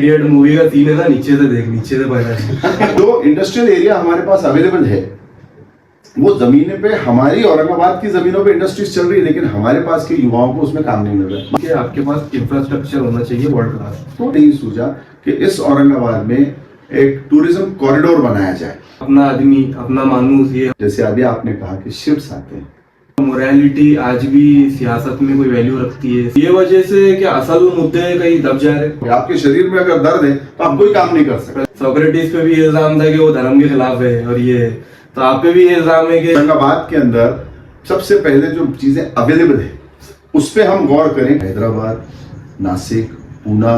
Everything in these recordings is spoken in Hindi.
इडियट मूवी का सीन है ना, नीचे से देख, नीचे से पहले जो इंडस्ट्रियल एरिया हमारे पास अवेलेबल है वो जमीने पे, हमारी औरंगाबाद की जमीनों पे इंडस्ट्रीज चल रही है, लेकिन हमारे पास के युवाओं को उसमें काम नहीं मिल रहा है। कि आपके पास इंफ्रास्ट्रक्चर होना चाहिए वर्ल्ड क्लास। तो नहीं सूझा कि इस औरंगाबाद में एक टूरिज्म कॉरिडोर बनाया जाए। अपना आदमी, अपना मानूस, ये जैसे अभी आपने कहा कि शिफ्ट्स आते हैं, मोरालिटी आज भी सियासत में कोई वैल्यू रखती है। ये वजह से कि असल मुद्दे कहीं दब जा रहे। आपके शरीर में अगर दर्द है तो आप कोई काम नहीं कर सकते। सोक्रेटिस पे भी ये इल्जाम था कि वो धर्म के खिलाफ है, और ये तो आप पे भी ये इल्जाम है कि औरंगाबाद के अंदर सबसे पहले जो चीजें अवेलेबल है उस पर हम गौर करें। हैदराबाद, नासिक, पूना,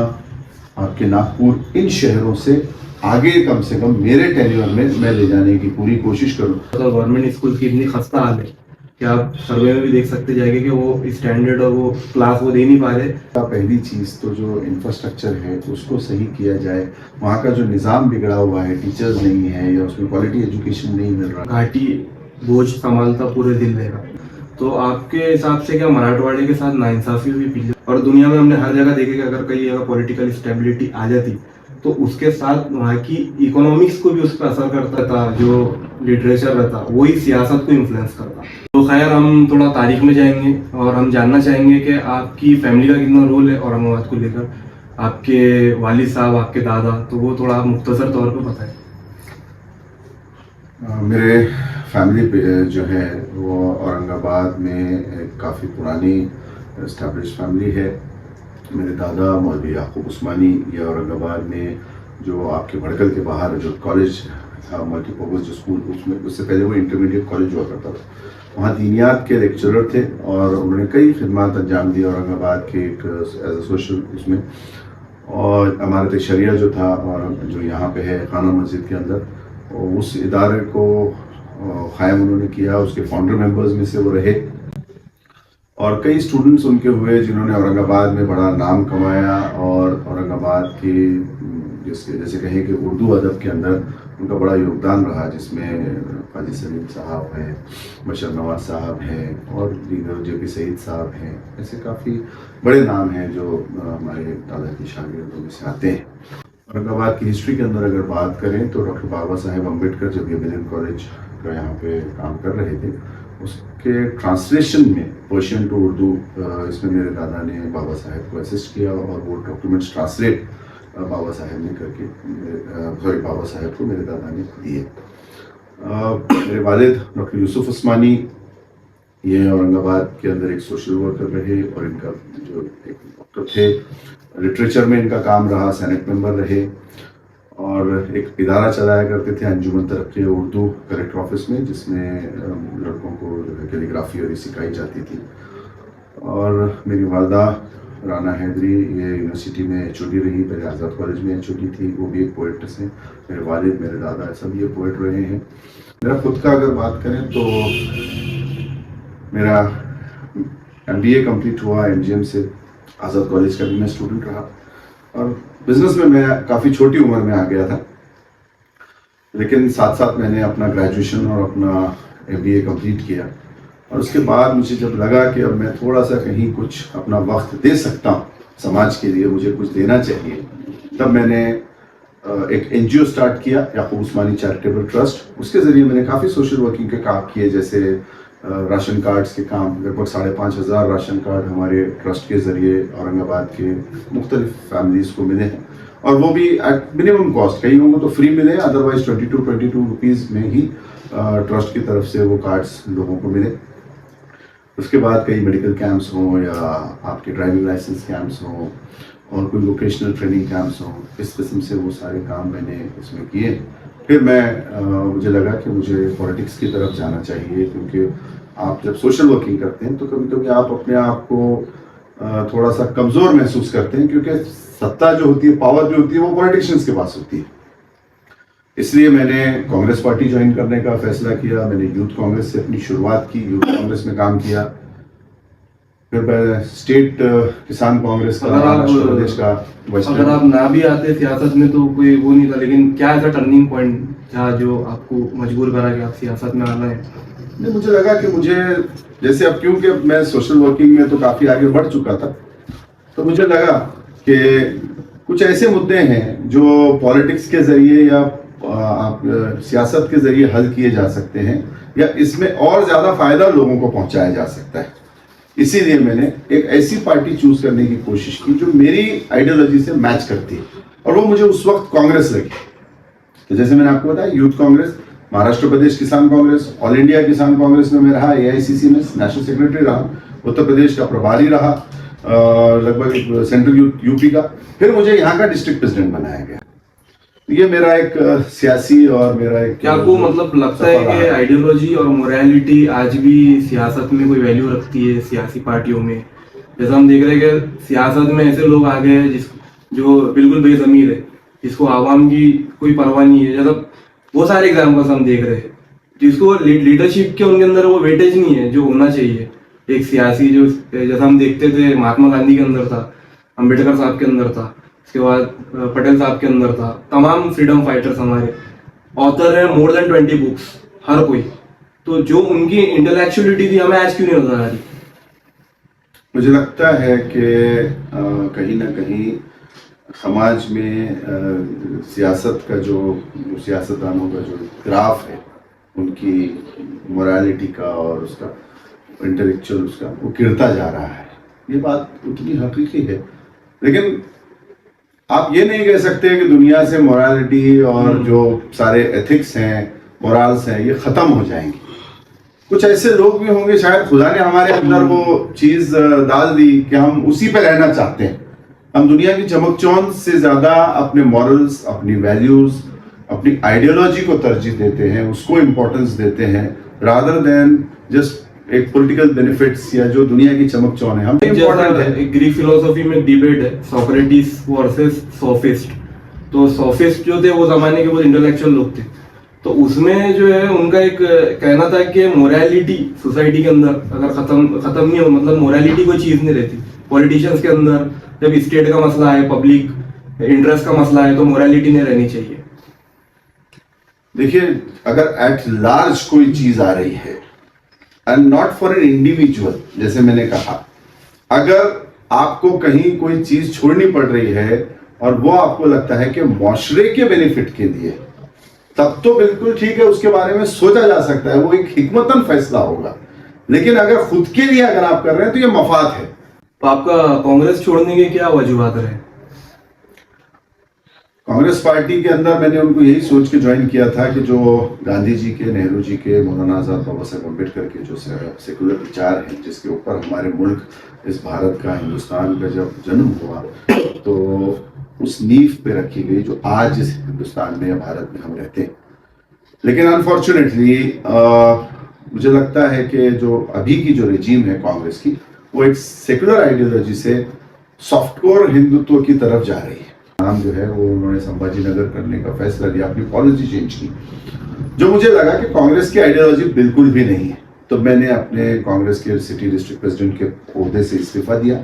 आपके नागपुर, इन शहरों से आगे कम से कम मेरे टेन्योर में मैं ले जाने की पूरी कोशिश करूँ। तो गवर्नमेंट स्कूल की इतनी खस्ता हाल है कि आप सर्वे में भी देख सकते जाएंगे कि वो स्टैंडर्ड और वो क्लास वो दे नहीं पा रहे। पहली चीज तो जो इंफ्रास्ट्रक्चर है उसको सही किया जाए। वहाँ का जो निज़ाम बिगड़ा हुआ है, टीचर्स नहीं है या उसमें क्वालिटी एजुकेशन नहीं मिल रहा, घाटी बोझ संभालता पूरे दिल्ली का। तो आपके हिसाब से क्या मराठवाड़े के साथ नाइंसाफी हुई पीछे? और दुनिया में हमने हर जगह देखे कि अगर कहीं अगर पॉलिटिकल स्टेबिलिटी आ जाती तो उसके साथ वहाँ की इकोनॉमिक्स को भी उस पर असर करता था। जो लिटरेचर रहता वही सियासत को इन्फ्लुएंस करता। तो खैर, हम थोड़ा तारीख में जाएंगे और हम जानना चाहेंगे कि आपकी फैमिली का कितना रोल है औरंगाबाद को लेकर। आपके वालिद साहब, आपके दादा, तो वो थोड़ा आप मुख्तसर तौर पे बताएं। मेरे फैमिली जो है वो औरंगाबाद में काफ़ी पुरानी एस्टैब्लिश फैमिली है। मेरे दादा मौलवी याकूब उस्मानी, ये औरंगाबाद में जो आपके भड़कल के बाहर जो कॉलेज था, मल्टीपर्पज़ जो स्कूल, उसमें उससे पहले वो इंटरमीडिएट कॉलेज हुआ करता था, वहाँ दीनियात के लेक्चरर थे और उन्होंने कई खिदमत अंजाम दी औरंगाबाद के एक एज ए सोशल उसमें। और इमारत शरिया जो था और जो यहाँ पे है खाना मस्जिद के अंदर, उस इदारे को क़ायम उन्होंने किया। उसके फाउंडर मेंबर्स में से वो रहे और कई स्टूडेंट्स उनके हुए जिन्होंने औरंगाबाद में बड़ा नाम कमाया। और औरंगाबाद की जैसे कहें कि उर्दू अदब के अंदर उनका बड़ा योगदान रहा, जिसमें काजी सलीम साहब हैं, बशर नवाज साहब हैं और दीगर JP सईद साहब हैं। ऐसे काफ़ी बड़े नाम हैं जो हमारे दादा की शागिर्दों में से आते हैं। औरंगाबाद की हिस्ट्री के अंदर अगर बात करें तो डॉक्टर बाबा साहेब अम्बेडकर जब ये मिलन कॉलेज का यहाँ पे काम कर रहे थे, उसके ट्रांसलेशन में पर्शियन टू उर्दू, इसमें मेरे दादा ने बाबा साहेब को असिस्ट किया और वो डॉक्यूमेंट्स ट्रांसलेट बाबा साहेब ने करके बाबा साहेब को मेरे दादा ने दिए। मेरे वालिद डॉक्टर यूसुफ उस्मानी, ये औरंगाबाद के अंदर एक सोशल वर्कर रहे और इनका जो एक डॉक्टर थे, लिटरेचर में इनका काम रहा, सेनेट मेंबर रहे और एक इदारा चलाया करते थे अंजुमन तरक्की उर्दू कलेक्टर ऑफिस में, जिसमें लड़कों को कैलीग्राफी और ये सिखाई जाती थी। और मेरी वालदा राना हैदरी, ये यूनिवर्सिटी में HOD रही, पहले आज़ाद कॉलेज में HOD थी, वो भी एक पोइट्रेस हैं। मेरे वालिद, मेरे दादा सब ये पोइट रहे हैं। मेरा खुद का अगर बात करें तो मेरा MBA कंप्लीट हुआ MGM से, आज़ाद कॉलेज का भी मैं स्टूडेंट रहा और बिजनेस में मैं काफ़ी छोटी उम्र में आ गया था। लेकिन साथ साथ मैंने अपना ग्रेजुएशन और अपना MBA कंप्लीट किया और उसके बाद मुझे जब लगा कि अब मैं थोड़ा सा कहीं कुछ अपना वक्त दे सकता हूँ समाज के लिए, मुझे कुछ देना चाहिए, तब मैंने एक NGO स्टार्ट किया, याकूब उस्मानी चैरिटेबल ट्रस्ट। उसके ज़रिए मैंने काफ़ी सोशल वर्किंग के काम किए, जैसे राशन कार्ड्स के काम, लगभग 5,500 राशन कार्ड हमारे ट्रस्ट के ज़रिए औरंगाबाद के मुख्तलिफ फैमिलीज़ को मिले हैं और वो भी एट मिनिमम कॉस्ट। कई लोगों को तो फ्री मिले, अदरवाइज 22 रुपीज़ में ही ट्रस्ट की तरफ से वो कार्ड्स लोगों को मिले। उसके बाद कई मेडिकल कैंप्स हों या आपके ड्राइविंग लाइसेंस कैंप्स हों और कोई वोकेशनल ट्रेनिंग कैंप्स हों, इस किस्म से वो सारे काम मैंने इसमें किए। फिर मुझे लगा कि मुझे पॉलिटिक्स की तरफ जाना चाहिए, क्योंकि आप जब सोशल वर्किंग करते हैं तो कभी कभी आप अपने आप को थोड़ा सा कमज़ोर महसूस करते हैं, क्योंकि सत्ता जो होती है, पावर जो होती है, वो पॉलिटिशियंस के पास होती है। इसलिए मैंने कांग्रेस पार्टी ज्वाइन करने का फैसला किया। मैंने यूथ कांग्रेस से अपनी शुरुआत की, यूथ कांग्रेस में काम किया। फिर मैं स्टेट किसान कांग्रेस का, महाराष्ट्र प्रदेश का। अगर आप ना भी आते सियासत में तो कोई वो नहीं था, लेकिन क्या ऐसा टर्निंग पॉइंट था जो आपको मजबूर करा कि आप सियासत में आना है? नहीं, मुझे लगा कि मुझे जैसे अब, क्योंकि मैं सोशल वर्किंग में तो काफ़ी आगे बढ़ चुका था, तो मुझे लगा कि कुछ ऐसे मुद्दे हैं जो पॉलिटिक्स के जरिए या आप सियासत के जरिए हल किए जा सकते हैं, या इसमें और ज्यादा फायदा लोगों को पहुंचाया जा सकता है। इसीलिए मैंने एक ऐसी पार्टी चूज करने की कोशिश की जो मेरी आइडियोलॉजी से मैच करती है, और वो मुझे उस वक्त कांग्रेस लगी। तो जैसे मैंने आपको बताया, यूथ कांग्रेस, महाराष्ट्र प्रदेश किसान कांग्रेस, ऑल इंडिया किसान कांग्रेस में मैं रहा, AICC में नेशनल सेक्रेटरी रहा, उत्तर प्रदेश का प्रभारी रहा, लगभग सेंट्रल यूपी का, फिर मुझे यहाँ का डिस्ट्रिक्ट प्रेसिडेंट बनाया गया। ये मेरा एक सियासी और मेरा एक, क्या आपको मतलब लगता है कि आइडियोलॉजी और मोरालिटी आज भी सियासत में कोई वैल्यू रखती है सियासी पार्टियों में? जैसा हम देख रहे हैं कि सियासत में ऐसे लोग आ गए हैं जो बिल्कुल बेज़मीर है, जिसको आवाम की कोई परवाह नहीं है। जैसा बहुत सारे एग्जाम्पल्स हम देख रहे हैं, जिसको लीडरशिप के उनके अंदर वो वेटेज नहीं है जो होना चाहिए एक सियासी, जो जैसा हम देखते थे महात्मा गांधी के अंदर था, अम्बेडकर साहब के अंदर था, उसके बाद पटेल साहब के अंदर था, तमाम फ्रीडम फाइटर्स हमारे ऑथर है, मोर देन 20 बुक्स हर कोई। तो जो उनकी इंटेलेक्चुअलिटी थी हमें आज क्यों नहीं नजर आ रही? मुझे लगता है कि कहीं ना कहीं समाज में सियासत का जो सियासतदानों का जो ग्राफ है, उनकी मोरालिटी का और उसका इंटेलेक्चुअल उसका, वो गिरता जा रहा है। ये बात उतनी हकीकी है, लेकिन आप ये नहीं कह सकते कि दुनिया से मोरालिटी और जो सारे एथिक्स हैं, मोरल्स हैं, ये खत्म हो जाएंगे। कुछ ऐसे लोग भी होंगे, शायद खुदा ने हमारे अंदर वो चीज डाल दी कि हम उसी पे रहना चाहते हैं। हम दुनिया की चमकचौंध से ज्यादा अपने मॉरल्स, अपनी वैल्यूज, अपनी आइडियोलॉजी को तरजीह देते हैं, उसको इम्पोर्टेंस देते हैं, रादर देन जस्ट एक पॉलिटिकल बेनिफिट्स या जो दुनिया की चमकचौंध है। हम इम्पोर्टेंट है। एक ग्रीक फिलोसफी में डिबेट है, सोक्रेटिस वर्सेस सोफिस्ट। तो सोफिस्ट जो थे वो जमाने के बहुत इंटेलेक्चुअल लोग थे, तो उसमें जो है उनका एक कहना था कि मोरालिटी सोसाइटी के अंदर अगर खत्म नहीं हो, मतलब मोरालिटी कोई चीज नहीं रहती पॉलिटिशियंस के अंदर। जब स्टेट का मसला है, पब्लिक इंटरेस्ट का मसला है, तो मोरालिटी नहीं रहनी चाहिए। देखिए, अगर एट लार्ज कोई चीज आ रही है and not for an individual, जैसे मैंने कहा, अगर आपको कहीं कोई चीज छोड़नी पड़ रही है और वो आपको लगता है कि मुआशरे के बेनिफिट के लिए, तब तो बिल्कुल ठीक है, उसके बारे में सोचा जा सकता है, वो एक हिकमतन फैसला होगा। लेकिन अगर खुद के लिए अगर आप कर रहे हैं तो ये मफाद है। तो आपका कांग्रेस छोड़ने के क्या वजूहात रहे? कांग्रेस पार्टी के अंदर मैंने उनको यही सोच के ज्वाइन किया था कि जो गांधी जी के, नेहरू जी के, मौलाना आजाद, बाबा साहब अम्बेडकर के जो सेकुलर विचार हैं, जिसके ऊपर हमारे मुल्क, इस भारत का, हिंदुस्तान का जब जन्म हुआ, तो उस नींव पे रखी गई जो आज इस हिंदुस्तान में या भारत में हम रहते हैं। लेकिन अनफॉर्चुनेटली मुझे लगता है कि जो अभी की जो रेजीम है कांग्रेस की, वो एक सेकुलर आइडियोलॉजी से सॉफ्टकोर हिंदुत्व की तरफ जा रही है। नाम जो है वो उन्होंने संभाजी नगर करने का फैसला लिया, अपनी पॉलिसी चेंज की, जो मुझे लगा कि कांग्रेस की आइडियोलॉजी बिल्कुल भी नहीं है। तो मैंने अपने कांग्रेस के सिटी डिस्ट्रिक्ट प्रेसिडेंट के ओहदे से इस्तीफा दिया।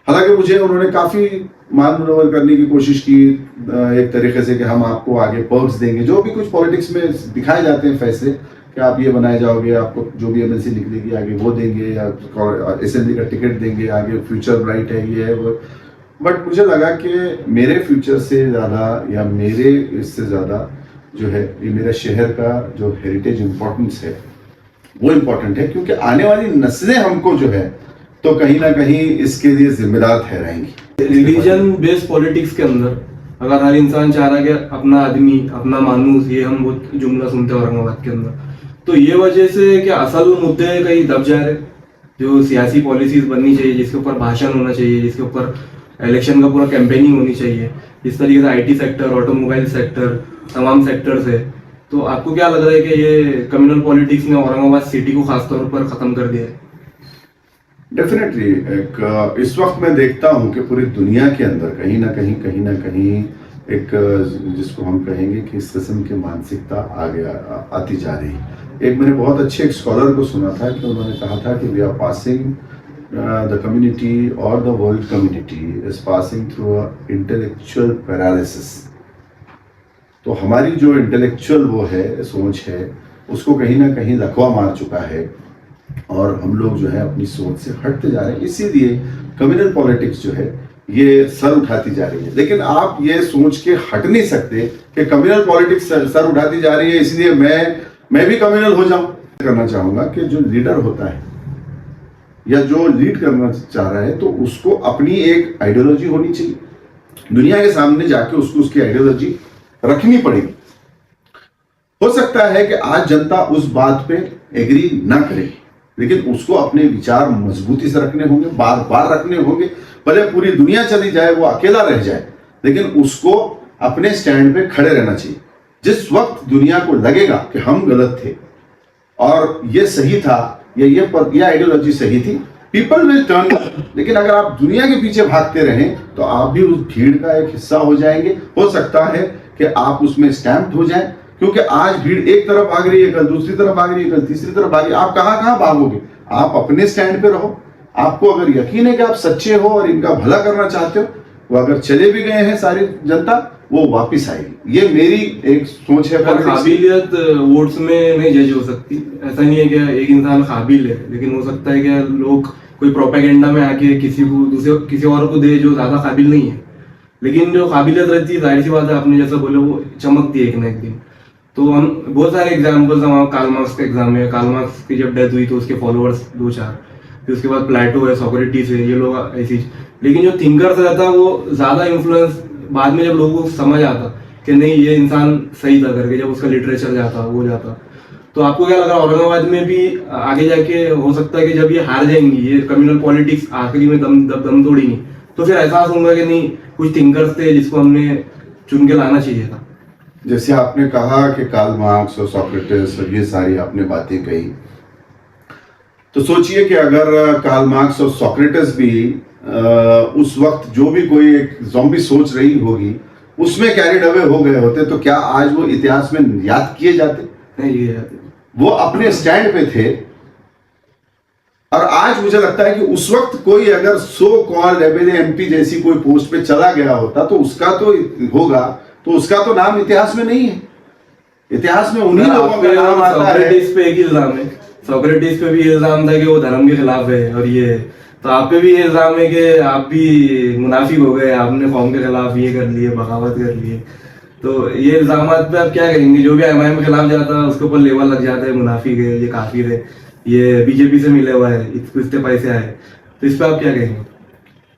हालांकि मुझे उन्होंने काफी मान मनोवर करने की कोशिश की, एक तरीके से कि हम आपको आगे पर्क्स देंगे, जो भी कुछ पॉलिटिक्स में दिखाए जाते हैं फैसले कि आप ये बनाए जाओगे, आपको जो भी एमएलसी निकलेगी आगे वो देंगे, या असेंबली का टिकट देंगे, आगे फ्यूचर ब्राइट है, ये है वो। बट मुझे लगा कि मेरे फ्यूचर से ज़्यादा या मेरे इससे ज़्यादा जो है ये मेरा शहर का जो हेरिटेज इम्पोर्टेंस है वो इम्पोर्टेंट है, क्योंकि आने वाली नस्लें हमको जो है तो कहीं ना कहीं इसके लिए जिम्मेदार ठहराएंगी। रिलीजन बेस्ड पॉलिटिक्स के अंदर अगर हर इंसान चाह रहा है कि अपना आदमी, अपना मानूस, ये हम बहुत जुमला सुनते हैं औरंगाबाद के अंदर, तो ये वजह से क्या असल मुद्दे कहीं दब जा रहे, जो सियासी पॉलिसीज बननी चाहिए, जिसके ऊपर भाषण होना चाहिए, जिसके ऊपर इलेक्शन का पूरा कैंपेनिंग होनी चाहिए, जिस तरीके से आईटी सेक्टर, ऑटोमोबाइल सेक्टर, तमाम सेक्टर्स है, तो आपको क्या लग रहा है कि ये कम्युनल पॉलिटिक्स ने औरंगाबाद सिटी को खासतौर पर खत्म कर दिया है? डेफिनेटली इस वक्त मैं देखता हूं कि पूरी दुनिया के अंदर कहीं ना कहीं एक जिसको हम कहेंगे कि इस किस्म की मानसिकता आगे आती जा रही है। एक मैंने बहुत अच्छे एक स्कॉलर को सुना था कि उन्होंने कहा था कि we are passing the community or the world community is passing through a intellectual paralysis। तो हमारी जो इंटेलेक्चुअल वो है, सोच है, उसको कहीं ना कहीं लकवा मार चुका है और हम लोग जो है अपनी सोच से हटते जा रहे हैं। इसीलिए कम्युनल पॉलिटिक्स जो है ये सर उठाती जा रही है। लेकिन आप ये सोच के हट नहीं सकते कि कम्युनल पॉलिटिक्स सर उठाती जा रही है इसलिए मैं भी कम्युनल हो जाऊं। करना चाहूंगा कि जो लीडर होता है या जो लीड करना चाह रहा है तो उसको अपनी एक आइडियोलॉजी होनी चाहिए, दुनिया के सामने जाके उसको उसकी आइडियोलॉजी रखनी पड़ेगी। हो सकता है कि आज जनता उस बात पे एग्री ना करे, लेकिन उसको अपने विचार मजबूती से रखने होंगे, बार बार रखने होंगे। भले पूरी दुनिया चली जाए, वो अकेला रह जाए, लेकिन उसको अपने स्टैंड पे खड़े रहना चाहिए। जिस वक्त दुनिया को लगेगा कि हम गलत थे और ये सही था या ये आइडियोलॉजी सही थी, पीपल विल टर्न। लेकिन अगर आप दुनिया के पीछे भागते रहें तो आप भी उस भीड़ का एक हिस्सा हो जाएंगे। हो सकता है कि आप उसमें स्टैम्प्ड हो जाएं, क्योंकि आज भीड़ एक तरफ भाग रही है, कल दूसरी तरफ भाग रही है, कल तीसरी तरफ भाग रही है। आप कहां कहां भागोगे? आप अपने स्टैंड पे रहो। आपको अगर यकीन है कि आप सच्चे हो और इनका भला करना चाहते हो, वो अगर चले भी गए हैं सारी जनता, वो वापिस आएगी। ये मेरी एक सोच है। पर काबिलियत वोट्स में नहीं जज हो सकती। ऐसा नहीं है कि एक इंसान काबिल है, लेकिन हो सकता है कि लोग कोई प्रोपेगेंडा में आके किसी और को दे जो ज्यादा काबिल नहीं है। लेकिन जो काबिलियत रहती है, जाहिर सी बात है, आपने जैसा बोले, वो चमकती है एक ना एक दिन। तो हम बहुत सारे एग्जाम्पल्स, हमारा कार्ल मार्क्स का एग्जाम है। कार्ल मार्क्स की जब डेथ हुई तो उसके फॉलोअर्स 2-4, फिर उसके बाद प्लेटो है, सोक्रेटिस है, ये लोग ऐसी। लेकिन जो थिंकर्स रहता वो ज्यादा इन्फ्लुएंस बाद में जब लोगों को समझ आता कि नहीं ये इंसान सही था करके, जब उसका लिटरेचर जाता वो जाता। तो आपको क्या लगा औरंगाबाद में भी आगे जाके हो सकता है कि जब ये हार जाएंगी, ये कम्युनल पॉलिटिक्स आखिरी में दम तोड़ेंगी, तो फिर एहसास होगा कि नहीं कुछ थिंकर्स थे जिसको हमने चुन के लाना चाहिए था। जैसे आपने कहा कि कार्ल मार्क्स और सोक्रेटिस और ये सारी आपने बातें कही, तो सोचिए कि अगर कार्ल मार्क्स और सोक्रेटिस भी उस वक्त जो भी कोई एक ज़ॉम्बी सोच रही होगी उसमें कैरिड अवे हो गए होते, तो क्या आज वो इतिहास में याद किए जाते? नहीं किए जाते। वो अपने स्टैंड पे थे। और आज मुझे लगता है कि उस वक्त कोई अगर सो कॉल्ड एमएलए एमपी जैसी कोई पोस्ट पे चला गया होता तो उसका तो होगा, तो उसका तो नाम इतिहास में नहीं है। इतिहास में उन्हीं लोगों का नाम आता है। सोक्रेटिस पे एक इल्जाम है, सोक्रेटिस पे भी इल्जाम था कि वो धर्म के खिलाफ है, और ये तो आप पे भी ये इल्जाम है कि आप भी मुनाफिक हो गए, आपने कौम के खिलाफ ये कर लिए, बगावत कर लिए। तो ये इल्जाम पे आप क्या कहेंगे? जो भी एमआईएम के खिलाफ जाता है उसके ऊपर लेवल लग जाता है, मुनाफिक है, ये काफिर है, ये बीजेपी से मिले हुआ है, इसको इतने पैसे आए। तो इस पे आप क्या कहेंगे?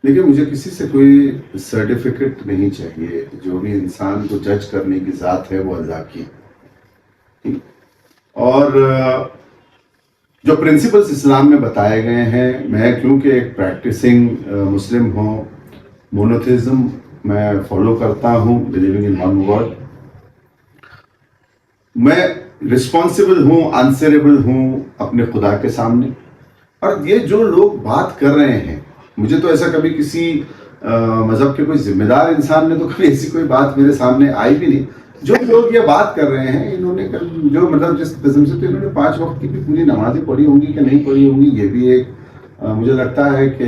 देखिए, मुझे किसी से कोई सर्टिफिकेट नहीं चाहिए। जो भी इंसान को जज करने की जात है वो अल्लाह की। और जो प्रिंसिपल्स इस्लाम में बताए गए हैं, मैं क्योंकि एक प्रैक्टिसिंग मुस्लिम हूँ, मोनोथिज्म मैं फॉलो करता हूँ, बिलीविंग इन वन वर्ड। मैं रिस्पॉन्सिबल हूँ, आंसरेबल हूँ अपने खुदा के सामने। और ये जो लोग बात कर रहे हैं, मुझे तो ऐसा कभी किसी मजहब के कोई जिम्मेदार इंसान ने तो कभी ऐसी कोई बात मेरे सामने आई भी नहीं। जो लोग ये बात कर रहे हैं, इन्होंने जो मतलब जिस किस्म से, तो इन्होंने 5 वक्त की भी पूरी नमाजें पढ़ी होंगी कि नहीं पढ़ी होंगी, ये भी एक मुझे लगता है कि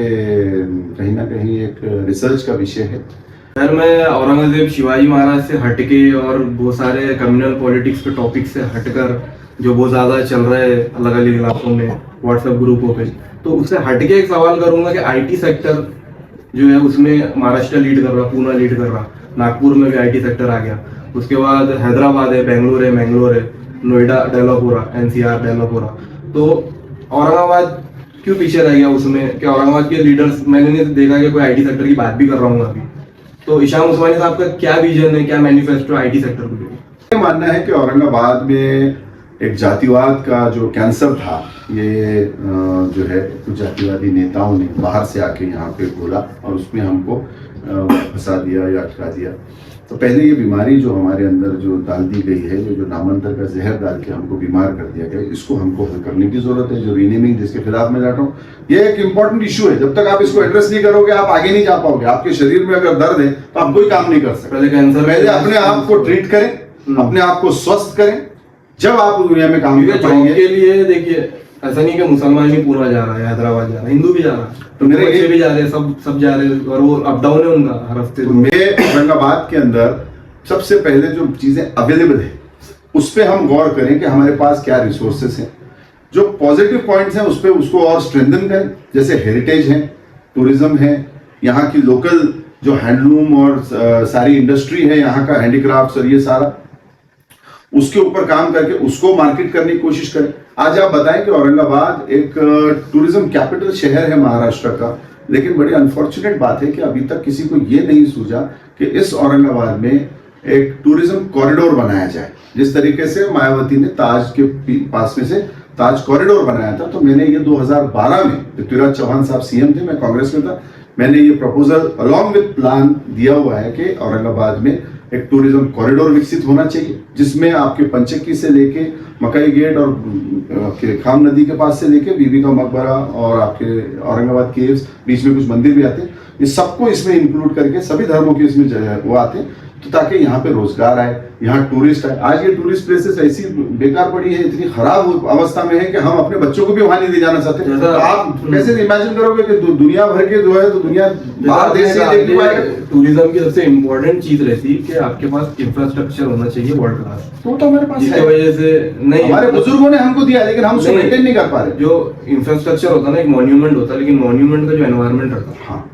कहीं ना कहीं एक रिसर्च का विषय है। सर, मैं औरंगजेब शिवाजी महाराज से हटके और बहुत सारे कम्युनल पॉलिटिक्स के टॉपिक से हटकर, जो बहुत ज्यादा चल रहा है अलग अलग इलाकों में व्हाट्सएप ग्रुपों पे, तो उससे हटके एक सवाल करूंगा कि आईटी सेक्टर जो है उसमें महाराष्ट्र लीड कर रहा, पूना लीड कर रहा, नागपुर में भी आईटी सेक्टर आ गया, उसके बाद हैदराबाद है, बेंगलोर है, मैंगलोर है, नोएडा डेवलप हो रहा, एनसीआर डेवलप हो रहा। तो औरंगाबाद क्यों पीछे रह गया उसमें? कि औरंगाबाद के लीडर्स, मैंने नहीं देखा कि कोई आईटी सेक्टर की बात भी कर रहा हूँ अभी। तो इशाम उस्मानी साहब का क्या विजन है, क्या मैनिफेस्टो आईटी सेक्टर को लेकर? मानना है कि औरंगाबाद में एक जातिवाद का जो कैंसर था, ये जो है कुछ जातिवादी नेताओं ने बाहर से आके यहाँ पे बोला और उसमें हमको फंसा दिया या अटका दिया। तो पहले ये बीमारी जो हमारे अंदर जो डाल दी गई है, जो नामांतर का जहर डाल के हमको बीमार कर दिया गया, इसको हमको हल करने की जरूरत है। जो रीनेमिंग जिसके खिलाफ मैं लड़ रहा हूँ, ये एक इंपॉर्टेंट इशू है। जब तक आप इसको एड्रेस नहीं करोगे, आप आगे नहीं जा पाओगे। आपके शरीर में अगर दर्द है तो आप कोई काम नहीं कर सकते। पहले अपने आप को ट्रीट करें, अपने आप को स्वस्थ करें, जब आप दुनिया में काम कर पाएंगे। के लिए देखिए, ऐसा नहीं कि मुसलमान ही पूना जा रहा है, हैदराबाद जा रहा है, हिंदू भी जा रहा है, तो मेरे बच्चे भी जा रहे हैं, सब जा रहे हैं, और वो अप डाउन है उनका हर हफ्ते। तो मैं औरंगाबाद के अंदर सबसे पहले जो चीजें अवेलेबल है उस पर हम गौर करें कि हमारे पास क्या रिसोर्सेस हैं, जो पॉजिटिव पॉइंट्स हैं उस पर उसको और स्ट्रेंथन करें। जैसे हेरिटेज है, टूरिज्म है, यहाँ की लोकल जो हैंडलूम और सारी इंडस्ट्री है यहाँ का हैंडीक्राफ्ट्स और ये सारा, उसके ऊपर काम करके उसको मार्केट करने की कोशिश करें। आज आप बताएं कि औरंगाबाद एक टूरिज्म कैपिटल शहर है महाराष्ट्र का, लेकिन बड़ी अनफॉर्चुनेट बात है कि अभी तक किसी को ये नहीं सूझा कि इस औरंगाबाद में एक टूरिज्म कॉरिडोर बनाया जाए। जिस तरीके से मायावती ने ताज के पास में से ताज कॉरिडोर बनाया था, तो मैंने ये 2012 में, पृथ्वीराज चौहान साहब सीएम थे, मैं कांग्रेस में था, मैंने ये प्रपोजल अलॉन्ग विद प्लान दिया हुआ है कि औरंगाबाद में एक टूरिज्म कॉरिडोर विकसित होना चाहिए, जिसमें आपके पंचक्की से लेके मकई गेट और आपके खाम नदी के पास से लेके बीबी का मकबरा और आपके औरंगाबाद केव्स, बीच में कुछ मंदिर भी आते हैं, ये सबको इसमें इंक्लूड करके सभी धर्मों के इसमें वो आते हैं, तो ताकि यहाँ पे रोजगार आए, यहाँ टूरिस्ट आए। आज ये टूरिस्ट प्लेसेस ऐसी बेकार पड़ी है, इतनी खराब अवस्था में है कि हम अपने बच्चों को भी वहां नहीं ले जाना चाहते। तो आप कैसे इमेजिन करोगे कि दुनिया भर के जो है तो दुनिया बाहर देश से देखने पाएगा। टूरिज्म की सबसे इम्पोर्टेंट चीज रहती है कि आपके पास इंफ्रास्ट्रक्चर होना चाहिए वर्ल्ड क्लास। तो हमारे पास जिसकी वजह से नहीं, हमारे बुजुर्गों ने हमको दिया, लेकिन हम उसको मेंटेन नहीं कर पा रहे। जो इंफ्रास्ट्रक्चर होता है ना, एक मॉन्यूमेंट होता है, लेकिन मॉन्यूमेंट का जो एनवायरनमेंट रहता है, हाँ,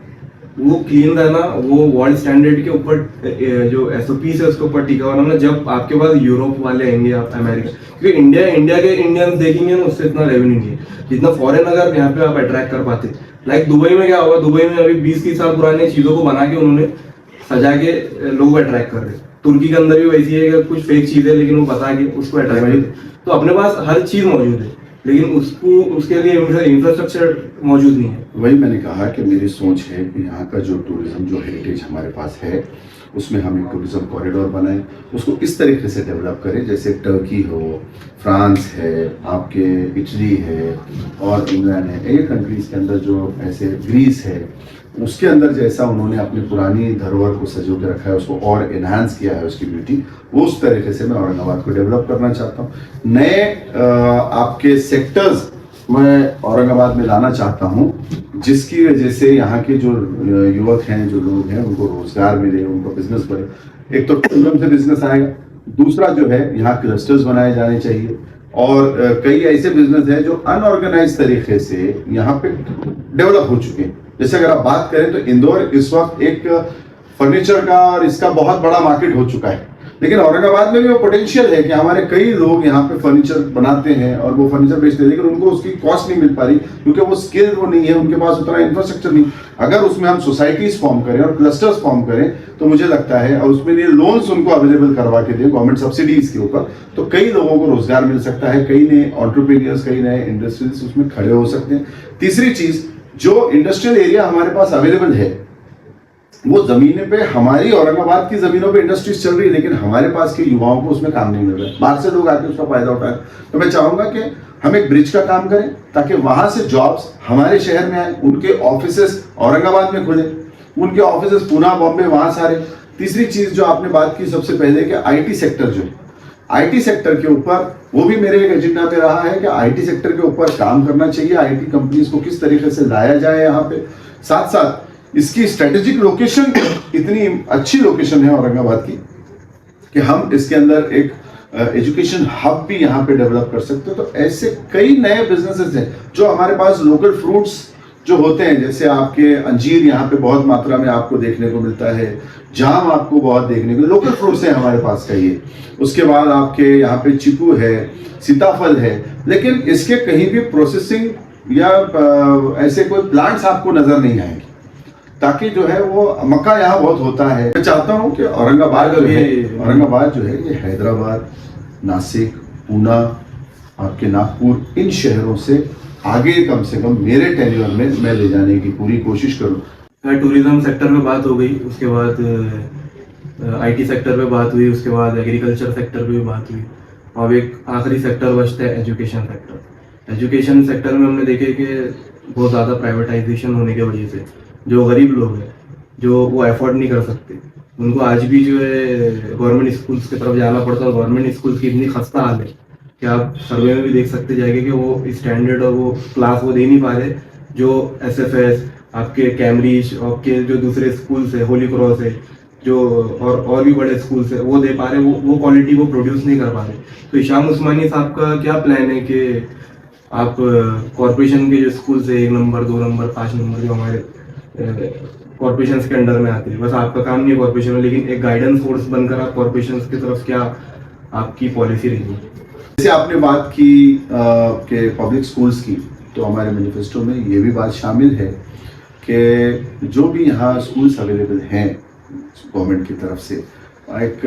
वो क्लीन रहना, वो वर्ल्ड स्टैंडर्ड के ऊपर जो एसओपी है उसके ऊपर टिका हुआ रहना। जब आपके पास यूरोप वाले आएंगे, आप अमेरिका, क्योंकि इंडिया के इंडियंस देखेंगे ना, उससे इतना रेवेन्यू नहीं है जितना फॉरेन अगर यहाँ पे आप अट्रैक्ट कर पाते। लाइक दुबई में क्या हुआ, दुबई में अभी 20-30 साल पुराने चीजों को बना के उन्होंने सजा के लोग अट्रैक्ट कर रहे हैं। तुर्की के अंदर भी वैसी है कि कुछ फेक चीज है, लेकिन वो बता के उसको अट्रैक्ट करते। तो अपने पास हर चीज मौजूद है, लेकिन उसको उसके लिए इंफ्रास्ट्रक्चर मौजूद नहीं है। वही मैंने कहा कि मेरी सोच है कि यहाँ का जो टूरिज्म, जो हेरिटेज हमारे पास है, उसमें हम एक टूरिज्म कॉरिडोर बनाएं, उसको इस तरीके से डेवलप करें जैसे टर्की हो, फ्रांस है, आपके इटली है और इंग्लैंड है, ये कंट्रीज के अंदर जो ऐसे ग्रीस है, उसके अंदर जैसा उन्होंने अपनी पुरानी धरोहर को सजो के रखा है, उसको और इन्हांस किया है उसकी ब्यूटी, वो उस तरीके से मैं औरंगाबाद को डेवलप करना चाहता हूँ। नए आपके सेक्टर्स मैं औरंगाबाद में लाना चाहता हूँ, जिसकी वजह से यहाँ के जो युवक हैं, जो लोग हैं, उनको रोजगार मिले, उनको बिजनेस बढ़े। एक तो टूरिज्म से बिजनेस आएगा, दूसरा जो है यहाँ क्लस्टर्स बनाए जाने चाहिए, और कई ऐसे बिजनेस हैं जो अनऑर्गेनाइज तरीके से यहाँ पे डेवलप हो चुके हैं। जैसे अगर आप बात करें तो इंदौर इस वक्त एक फर्नीचर का और इसका बहुत बड़ा मार्केट हो चुका है, लेकिन औरंगाबाद में भी वो पोटेंशियल है कि हमारे कई लोग यहाँ पे फर्नीचर बनाते हैं और वो फर्नीचर बेचते हैं, लेकिन उनको उसकी कॉस्ट नहीं मिल पा रही क्योंकि वो स्किल वो नहीं है, उनके पास उतना इंफ्रास्ट्रक्चर नहीं। अगर उसमें हम सोसाइटीज फॉर्म करें और क्लस्टर्स फॉर्म करें तो मुझे लगता है, और उसमें ये लोन्स उनको अवेलेबल करवा के दें गवर्नमेंट सब्सिडीज के ऊपर, तो कई लोगों को रोजगार मिल सकता है, कई नए एंटरप्रेन्योर्स, कई नए इंडस्ट्रीज उसमें खड़े हो सकते हैं। तीसरी चीज, जो इंडस्ट्रियल एरिया हमारे पास अवेलेबल है, वो जमीने पे हमारी औरंगाबाद की जमीनों पे इंडस्ट्रीज चल रही है, लेकिन हमारे पास के युवाओं को उसमें काम नहीं मिल रहा है, बाहर से लोग आके उसका फायदा उठाएं। तो मैं चाहूंगा कि हम एक ब्रिज का काम करें ताकि वहां से जॉब्स हमारे शहर में आए, उनके ऑफिसेस औरंगाबाद में खुले, उनके ऑफिसेस पुणे, बॉम्बे, वहां सारे। तीसरी चीज जो आपने बात की सबसे पहले कि आईटी सेक्टर, जो आईटी सेक्टर के ऊपर, वो भी मेरे एक एजेंडा पे रहा है कि आईटी सेक्टर के ऊपर काम करना चाहिए, आईटी कंपनीज को किस तरीके से लाया जाए यहाँ पे। साथ साथ इसकी स्ट्रेटेजिक लोकेशन, इतनी अच्छी लोकेशन है औरंगाबाद की कि हम इसके अंदर एक एजुकेशन हब भी यहाँ पे डेवलप कर सकते हो। तो ऐसे कई नए बिजनेसेस हैं जो हमारे पास, लोकल फ्रूट्स जो होते हैं, जैसे आपके अंजीर यहाँ पे बहुत मात्रा में आपको देखने को मिलता है, जाम आपको बहुत देखने को, लोकल फ्रूट्स हैं हमारे पास का ये। उसके बाद आपके यहाँ पे चीकू है, सीताफल है, लेकिन इसके कहीं भी प्रोसेसिंग या ऐसे कोई प्लांट्स आपको नजर नहीं आएंगे, ताकि जो है वो मक्का यहाँ बहुत होता है। मैं चाहता हूँ कि औरंगाबाद जो है ये हैदराबाद, नासिक, पूना, आपके नागपुर, इन शहरों से आगे कम से कम मेरे टेन्योर में मैं ले जाने की पूरी कोशिश करूँ। टूरिज्म सेक्टर पे बात हो गई, उसके बाद आईटी सेक्टर पे बात हुई, उसके बाद एग्रीकल्चर सेक्टर पे भी बात हुई, और एक आखिरी सेक्टर बचता है एजुकेशन सेक्टर। एजुकेशन सेक्टर में हमने देखे कि बहुत ज़्यादा प्राइवेटाइजेशन होने की वजह से जो गरीब लोग हैं, जो वो अफोर्ड नहीं कर सकते, उनको आज भी जो है गवर्नमेंट स्कूल्स की तरफ जाना पड़ता है। गवर्नमेंट स्कूल्स की इतनी खस्ता हाल है कि आप सर्वे में भी देख सकते जाएंगे कि वो स्टैंडर्ड और वो क्लास वो दे नहीं पा रहे जो एसएफएस, आपके कैम्ब्रिज, आपके जो दूसरे स्कूल्स है, होली क्रॉस है, जो और भी बड़े स्कूल्स है, वो दे पा रहे, वो क्वालिटी वो प्रोड्यूस नहीं कर पा रहे। तो हिशाम उस्मानी साहब का क्या प्लान है कि आप कॉरपोरेशन के जो स्कूल्स है, 1 नंबर, 2 नंबर, 5 नंबर, जो हमारे कॉर्पोरेशन के अंडर में आती है। बस आपका काम नहीं है कॉर्पोरेशन में, लेकिन एक गाइडेंस फोर्स बनकर आप कॉर्पोरेशन की तरफ क्या आपकी पॉलिसी रहेगी? जैसे आपने बात की कि पब्लिक स्कूल्स की, तो हमारे मैनिफेस्टो में ये भी बात शामिल है कि जो भी यहाँ स्कूल्स अवेलेबल हैं गवर्नमेंट की तरफ से, एक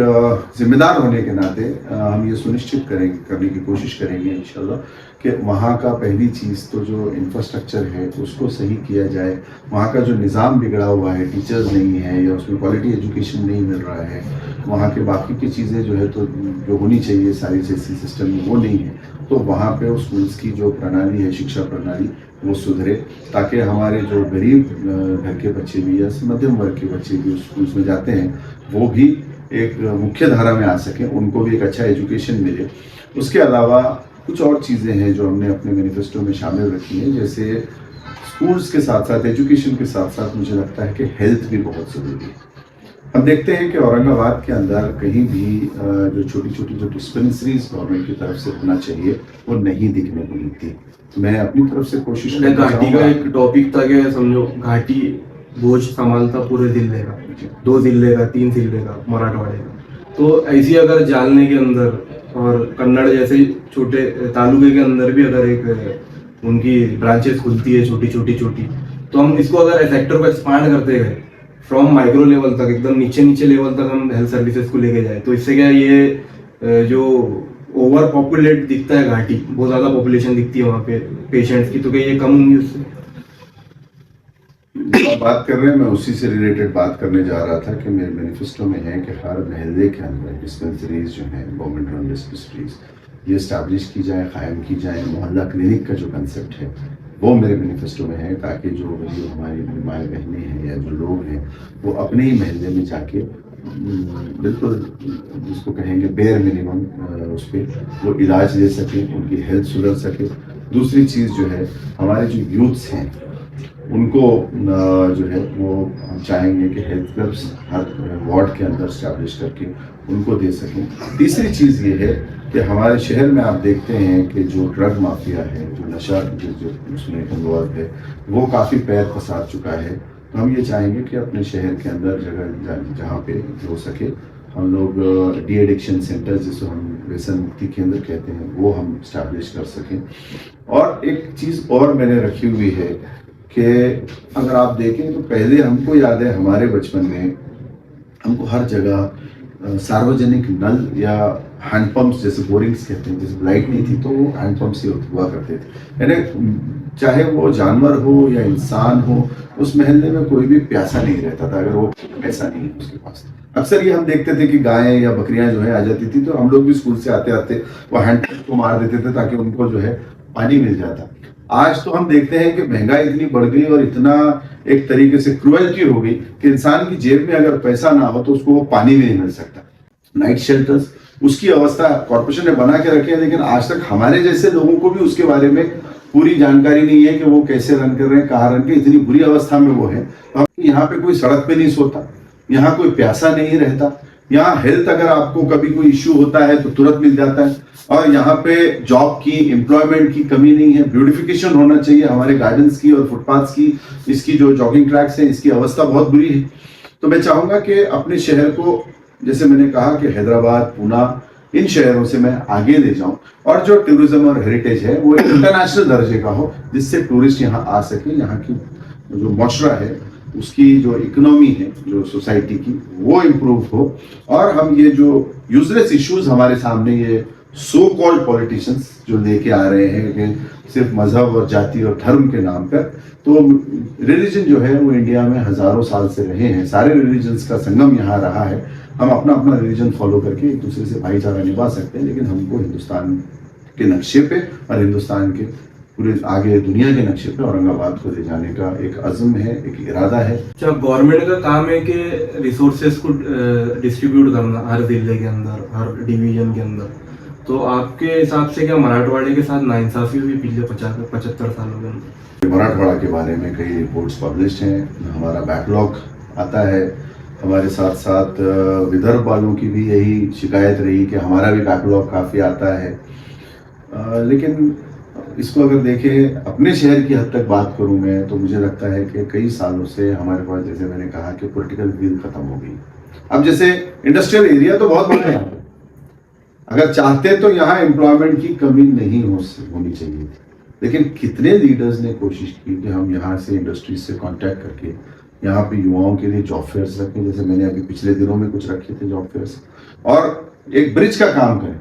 जिम्मेदार होने के नाते हम ये सुनिश्चित करने की कोशिश करेंगे इंशाल्लाह कि वहाँ का पहली चीज़ तो जो इंफ्रास्ट्रक्चर है उसको सही किया जाए। वहाँ का जो निज़ाम बिगड़ा हुआ है, टीचर्स नहीं है या उसमें क्वालिटी एजुकेशन नहीं मिल रहा है, वहाँ के बाकी की चीज़ें जो है तो जो होनी चाहिए सारी सिस्टम में वो नहीं है, तो वहाँ पे उस स्कूल्स की जो प्रणाली है, शिक्षा प्रणाली, वो सुधरे, ताकि हमारे जो गरीब घर के बच्चे भी या मध्यम वर्ग के बच्चे भी उस स्कूल्स में जाते हैं वो भी एक मुख्य धारा में आ सकें, उनको भी एक अच्छा एजुकेशन मिले। उसके अलावा कुछ और चीज़ें हैं जो हमने अपने मैनिफेस्टो में शामिल रखी हैं, जैसे स्कूल्स के साथ साथ, एजुकेशन के साथ साथ मुझे लगता है कि हेल्थ भी बहुत ज़रूरी है। हम देखते हैं कि औरंगाबाद के अंदर कहीं भी जो छोटी छोटी जो डिस्पेंसरीज गवर्नमेंट की तरफ से होना चाहिए वो नहीं दिखने को मिलती। मैं अपनी तरफ से कोशिश घाटी का एक टॉपिक था कि समझो घाटी बोझ संभालता पूरे जिले का, 2 जिले का, 3 जिले का, मराठवाड़े का। तो ऐसी अगर जालने के अंदर और कन्नड़ जैसे छोटे तालुके के अंदर भी अगर एक उनकी ब्रांचेस खुलती है छोटी छोटी, तो हम इसको अगर सेक्टर को एक्सपांड करते गए फ्रॉम माइक्रो लेवल तक, एकदम नीचे लेवल तक हम हेल्थ सर्विसेज को लेके जाए, तो इससे क्या ये जो ओवर पॉपुलेट दिखता है घाटी, बहुत ज़्यादा पॉपुलेशन दिखती है वहाँ पे पेशेंट्स की, तो क्या ये कम होंगी उससे? बात कर रहे हैं, मैं उसी से रिलेटेड बात करने जा रहा था कि मेरे मैनिफेस्टो में है कि हर महल्ले के अंदर डिस्पेंसरीज जो हैं, गवर्नमेंट रन डिस्पेंसरीज, ये इस्टेब्लिश की जाए, कायम की जाए। मोहल्ला क्लिनिक का जो कंसेप्ट है वो मेरे मैनिफेस्टो में है, ताकि जो हमारी माएँ बहनें हैं या जो लोग हैं वो अपने ही महल्ले में जाके बिल्कुल जिसको कहेंगे बेयर मिनिमम उस पर वो इलाज ले सकें, उनकी हेल्थ सुधर सके। दूसरी चीज़ जो है, हमारे जो यूथ्स हैं उनको जो है वो हम चाहेंगे कि हेल्थ क्लब्स हर वार्ड के अंदर स्टैब्लिश करके उनको दे सकें। तीसरी चीज़ ये है कि हमारे शहर में आप देखते हैं कि जो ड्रग माफिया है, जो नशा जो उसमें इन्वॉल्व है, वो काफ़ी पैर पसार चुका है। तो हम ये चाहेंगे कि अपने शहर के अंदर जगह जहाँ पे हो सके हम लोग डी एडिक्शन सेंटर, जिसको हम व्यसन मुक्ति केंद्र कहते हैं, वो हम स्टैब्लिश कर सकें। और एक चीज़ और मैंने रखी हुई है कि अगर आप देखें तो पहले हमको याद है हमारे बचपन में हमको हर जगह सार्वजनिक नल या हैंडपम्प्स, जैसे बोरिंग्स कहते हैं, जैसे लाइट नहीं थी तो वो हैंडपम्प्स ही हुआ करते थे। यानी चाहे वो जानवर हो या इंसान हो, उस महल्ले में कोई भी प्यासा नहीं रहता था अगर वो पैसा नहीं है उसके पास। अक्सर ये हम देखते थे कि गायें या बकरियां जो है आ जाती थी, तो हम लोग भी स्कूल से आते आते वो हैंडपम्प को मार देते थे ताकि उनको जो है पानी मिल जाता। आज तो हम देखते हैं कि महंगाई इतनी बढ़ गई और इतना एक तरीके से क्रुएल्टी हो गई कि इंसान की जेब में अगर पैसा ना हो तो उसको वो पानी भी नहीं मिल सकता। नाइट शेल्टर्स, उसकी अवस्था कॉर्पोरेशन ने बना के रखे हैं, लेकिन आज तक हमारे जैसे लोगों को भी उसके बारे में पूरी जानकारी नहीं है कि वो कैसे रन कर रहे हैं, कहाँ रन कर, इतनी बुरी अवस्था में वो है। तो यहाँ पे कोई सड़क पे नहीं सोता, यहाँ कोई प्यासा नहीं रहता, यहाँ हेल्थ अगर आपको कभी कोई इश्यू होता है तो तुरंत मिल जाता है, और यहाँ पे जॉब की, एम्प्लॉयमेंट की कमी नहीं है। ब्यूटिफिकेशन होना चाहिए हमारे गार्डन्स की और फुटपाथ्स की, इसकी जो जॉगिंग ट्रैक्स हैं इसकी अवस्था बहुत बुरी है। तो मैं चाहूंगा कि अपने शहर को, जैसे मैंने कहा कि हैदराबाद, पूना, इन शहरों से मैं आगे ले जाऊं और जो टूरिज्म और हेरिटेज है वो इंटरनेशनल दर्जे का हो, जिससे टूरिस्ट यहाँ आ सके, यहाँ की जो मुआशरा है उसकी जो इकोनॉमी है जो सोसाइटी की वो इम्प्रूव हो, और हम ये जो यूजलेस इश्यूज हमारे सामने ये सो कॉल्ड पॉलिटिशियंस जो लेके आ रहे हैं कि सिर्फ मजहब और जाति और धर्म के नाम पर, तो रिलीजन जो है वो इंडिया में हजारों साल से रहे हैं, सारे रिलीजन्स का संगम यहाँ रहा है। हम अपना अपना रिलीजन फॉलो करके एक दूसरे से भाईचारा निभा सकते हैं, लेकिन हमको हिंदुस्तान के नक्शे पे और हिंदुस्तान के पूरे आगे दुनिया के नक्शे पे औरंगाबाद को ले जाने का एक अज़्म है, एक इरादा है। अच्छा, गवर्नमेंट का काम है कि रिसोर्सेज को डिस्ट्रीब्यूट करना हर जिले के अंदर, हर डिवीजन के अंदर, तो आपके हिसाब से क्या मराठवाड़े के साथ नाइंसाफी हुई पिछले 75 सालों के अंदर? मराठवाड़ा के बारे में कई रिपोर्ट्स पब्लिश हैं, हमारा बैकलॉग आता है। हमारे साथ साथ विदर्भ वालों की भी यही शिकायत रही कि हमारा भी बैकलॉग काफ़ी आता है, लेकिन इसको अगर देखें अपने शहर की हद तक बात करूं मैं, तो मुझे लगता है कि कई सालों से हमारे पास, जैसे मैंने कहा कि पॉलिटिकल विल खत्म हो गई। अब जैसे इंडस्ट्रियल एरिया तो बहुत बड़ा है यहाँ पे, अगर चाहते तो यहाँ एम्प्लॉयमेंट की कमी नहीं होनी चाहिए थी, लेकिन कितने लीडर्स ने कोशिश की कि हम यहाँ से इंडस्ट्रीज से कांटेक्ट करके यहाँ पे युवाओं के लिए जॉब फेयर्स रखें, जैसे मैंने अभी पिछले दिनों में कुछ रखे थे जॉब फेयर्स, और एक ब्रिज का काम करें।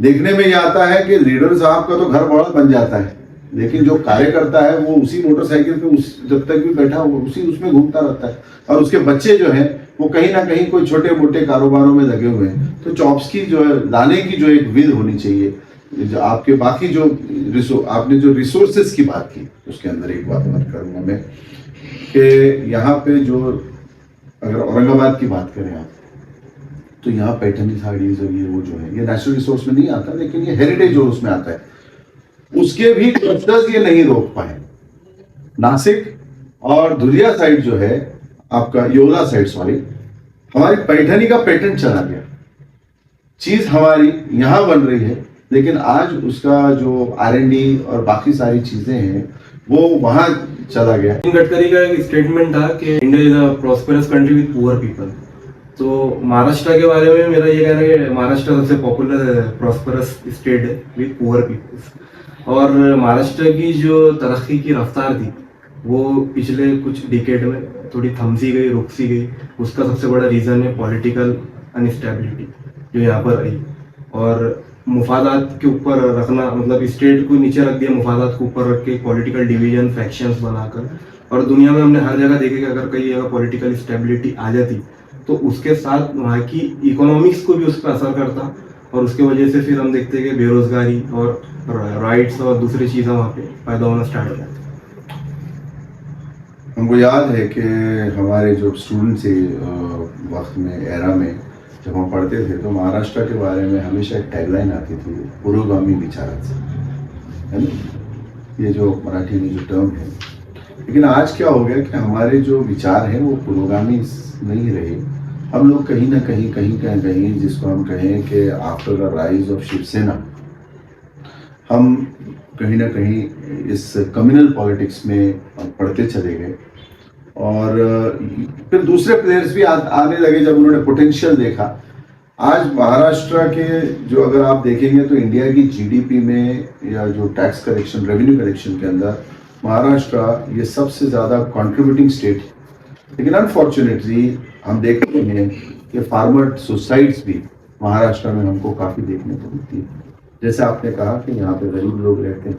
देखने में ये आता है कि लीडर साहब का तो घर बड़ा बन जाता है, लेकिन जो कार्यकर्ता है वो उसी मोटरसाइकिल पे जब तक भी बैठा वो उसी उसमें घूमता रहता है, और उसके बच्चे जो हैं वो कहीं ना कहीं कोई छोटे मोटे कारोबारों में लगे हुए हैं। तो जॉब्स की जो है लाने की जो एक विल होनी चाहिए, जो आपके बाकी जो आपने जो रिसोर्सेज की बात की, उसके अंदर एक बात मत करूंगा मैं कि यहाँ पे जो अगर औरंगाबाद की बात करें आप, तो यहाँ पैठनी साड़ीज और ये वो जो है ये नेचुरल रिसोर्स में नहीं आता, लेकिन ये हेरिटेज जो उसमें आता है उसके भी क्लस्टर्स ये नहीं रोक पाए। नासिक और धुलिया साइड जो है आपका, योला साइड सॉरी, हमारी पैठनी का पेटेंट चला गया, चीज हमारी यहाँ बन रही है, लेकिन आज उसका जो R&D और बाकी सारी चीजें हैं वो वहां चला गया। गडकरी का एक स्टेटमेंट था कि India is a prosperous country with poor people. तो महाराष्ट्र के बारे में मेरा ये कहना है कि महाराष्ट्र सबसे पॉपुलर प्रॉस्पेरस स्टेट है विद पुअर पीपल्स, और महाराष्ट्र की जो तरक्की की रफ्तार थी वो पिछले कुछ डिकेड में थोड़ी थम सी गई, रुक सी गई। उसका सबसे बड़ा रीज़न है पॉलिटिकल अनस्टेबिलिटी जो यहाँ पर आई, और मुफादात के ऊपर रखना, मतलब स्टेट को नीचे रख दिया, मुफादात को ऊपर रख के पॉलिटिकल डिवीजन फैक्शंस बनाकर। और दुनिया में हमने हर जगह देखे कि अगर कहीं अगर पॉलिटिकल स्टेबिलिटी आ जाती तो उसके साथ वहाँ की इकोनॉमिक्स को भी उस पर असर करता, और उसके वजह से फिर हम देखते हैं कि बेरोजगारी और राइट्स और दूसरी चीज़ें वहाँ पे पैदा होना स्टार्ट हो जाती। हमको याद है कि हमारे जो स्टूडेंट्स वक्त में, एरा में जब हम पढ़ते थे, तो महाराष्ट्र के बारे में हमेशा एक टैगलाइन आती थी, पुरोगामी विचारांचा, है ना, ये जो मराठी में जो टर्म है। लेकिन आज क्या हो गया कि हमारे जो विचार हैं वो पुरोगामी नहीं रहे। हम लोग कहीं ना कहीं जिसको हम कहें कि after the rise of Shiv Sena, हम कहीं ना कहीं इस कम्युनल पॉलिटिक्स में पढ़ते चले गए, और फिर दूसरे प्लेयर्स भी आने लगे जब उन्होंने पोटेंशियल देखा। आज महाराष्ट्र के जो अगर आप देखेंगे तो इंडिया की जीडीपी में या जो टैक्स कलेक्शन, रेवेन्यू कलेक्शन के अंदर महाराष्ट्र ये सबसे ज़्यादा कंट्रीब्यूटिंग स्टेट है। लेकिन अनफॉर्चुनेटली हम देखते हैं कि फार्मर सुसाइड्स भी महाराष्ट्र में हमको काफ़ी देखने को मिलती है। जैसे आपने कहा कि यहाँ पे गरीब लोग रहते हैं,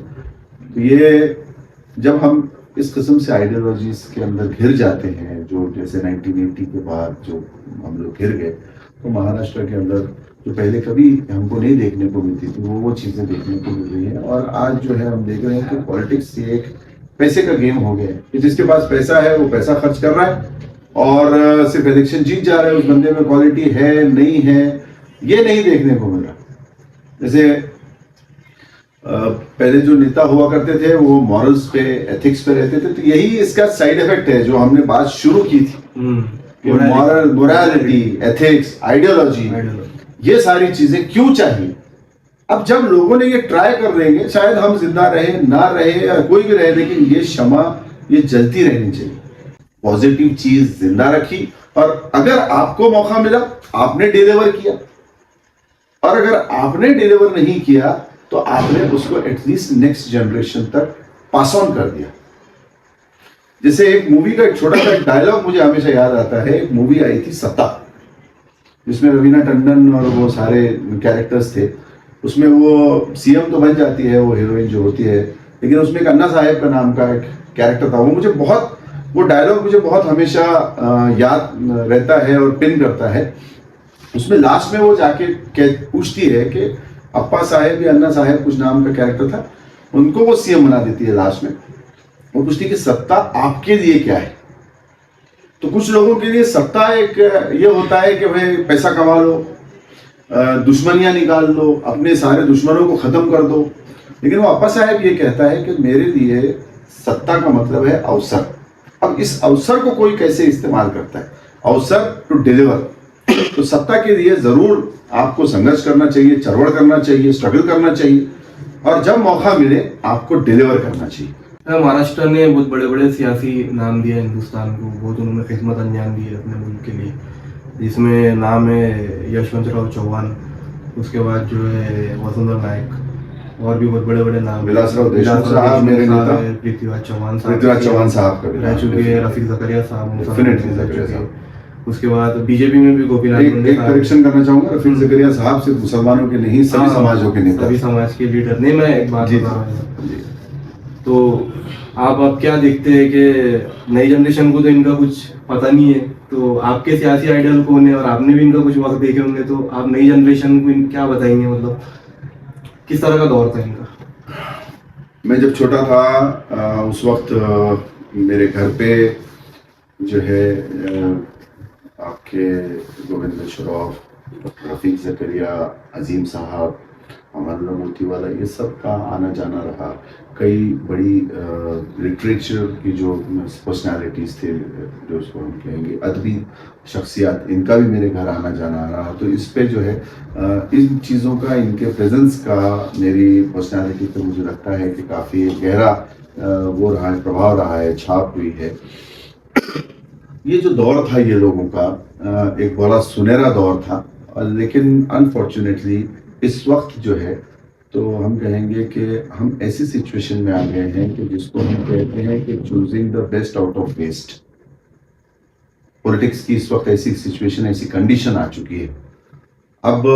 तो ये जब हम इस किस्म से आइडियोलॉजीज के अंदर घिर जाते हैं, जो जैसे 1980 के बाद जो हम लोग घिर गए, तो महाराष्ट्र के अंदर जो पहले कभी हमको नहीं देखने को मिलती थी वो चीज़ें देखने को मिल रही हैं। और आज जो है हम देख रहे हैं कि पॉलिटिक्स एक पैसे का गेम हो गया है कि जिसके पास पैसा है वो पैसा खर्च कर रहा है, और सिर्फ इलेक्शन जीत जा रहा है, उस बंदे में क्वालिटी है नहीं है ये नहीं देखने को मिल रहा। जैसे पहले जो नेता हुआ करते थे वो मॉरल्स पे, एथिक्स पे रहते थे, तो यही इसका साइड इफेक्ट है जो हमने बात शुरू की थी। मॉरल, मोरालिटी, एथिक्स, आइडियोलॉजी, ये सारी चीजें क्यों चाहिए। अब जब लोगों ने ये ट्राई कर देंगे, शायद हम जिंदा रहे ना रहे या कोई भी रहे, लेकिन ये क्षमा ये जलती रहनी चाहिए। पॉजिटिव चीज जिंदा रखी, और अगर आपको मौका मिला आपने डिलीवर किया, और अगर आपने डिलीवर नहीं किया तो आपने उसको एटलीस्ट नेक्स्ट जनरेशन तक पास ऑन कर दिया। जैसे एक मूवी का एक छोटा सा डायलॉग मुझे हमेशा याद आता है। एक मूवी आई थी सत्ता, जिसमें रवीना टंडन और वो सारे कैरेक्टर्स थे। उसमें वो सीएम तो बन जाती है वो हीरोइन जो होती है, लेकिन उसमें एक अन्ना साहेब का नाम का एक कैरेक्टर था। वो डायलॉग मुझे बहुत हमेशा याद रहता है और पिन करता है। उसमें लास्ट में वो जाके पूछती है कि अप्पा साहेब या अन्ना साहेब कुछ नाम का कैरेक्टर था, उनको वो सीएम बना देती है लास्ट में। वो पूछती है कि सत्ता आपके लिए क्या है। तो कुछ लोगों के लिए सत्ता एक ये होता है कि भाई पैसा कमा लो, दुश्मनियां निकाल लो, अपने सारे दुश्मनों को खत्म कर दो। लेकिन वो अप्पा साहेब ये कहता है कि मेरे लिए सत्ता का मतलब है अवसर। अब इस अवसर को कोई कैसे इस्तेमाल करता है, अवसर टू डिलीवर। तो सत्ता के लिए जरूर आपको संघर्ष करना चाहिए, चरवड़ करना चाहिए, स्ट्रगल करना चाहिए, और जब मौका मिले आपको डिलीवर करना चाहिए। महाराष्ट्र ने बहुत बड़े बड़े सियासी नाम दिया हिंदुस्तान को, बहुत उन्होंने खिदमत अंजाम दी है अपने मुल्क के लिए, जिसमें नाम है यशवंतराव चौहान, उसके बाद जो है वसुंधरा नायक, और भी बहुत बड़े बड़े नाम, विलासराव देशमुख साहब मेरे नेता, पृथ्वीराज चौहान साहब का भी रह चुके हैं, रफीक जकरिया साहब डेफिनेटली जकरिया साहब। उसके बाद बीजेपी में भी गोपीनाथ एक करेक्शन करना चाहूंगा, रफीक जकरिया साहब सिर्फ मुसलमानों के नहीं सभी समाजों के नेता, सभी समाज के लीडर। नहीं, मैं एक बात बता रहा हूँ, तो आप अब क्या देखते हैं कि नई जनरेशन को तो इनका कुछ पता नहीं है, तो आपके सियासी आइडियल कौन है, और आपने भी इनका कुछ वक्त देखे होंगे, तो आप नई जनरेशन को क्या बताएंगे, मतलब किस तरह का दौर था इनका? मैं जब छोटा था उस वक्त मेरे घर पे जो है आपके गोविंद श्रॉफ, रफीक जकरिया, अजीम साहब, अमरुल्लाह मोतीवाला, ये सब का आना जाना रहा। कई बड़ी लिटरेचर की जो पर्सनालिटीज़ थे, जो उसको हम कहेंगे अदबी शख्सियात, इनका भी मेरे घर आना जाना रहा। तो इस पे जो है इन चीज़ों का, इनके प्रेजेंस का मेरी पर्सनालिटी पे मुझे लगता है कि काफ़ी गहरा वो रहा है, प्रभाव रहा है, छाप हुई है। ये जो दौर था ये लोगों का एक बड़ा सुनहरा दौर था, लेकिन अनफॉर्चुनेटली इस वक्त जो है तो हम कहेंगे कि हम ऐसी सिचुएशन में आ गए हैं कि जिसको हम कहते हैं कि choosing the best out of waste. Politics की इस वक्त ऐसी सिचुएशन, ऐसी कंडीशन आ चुकी है। अब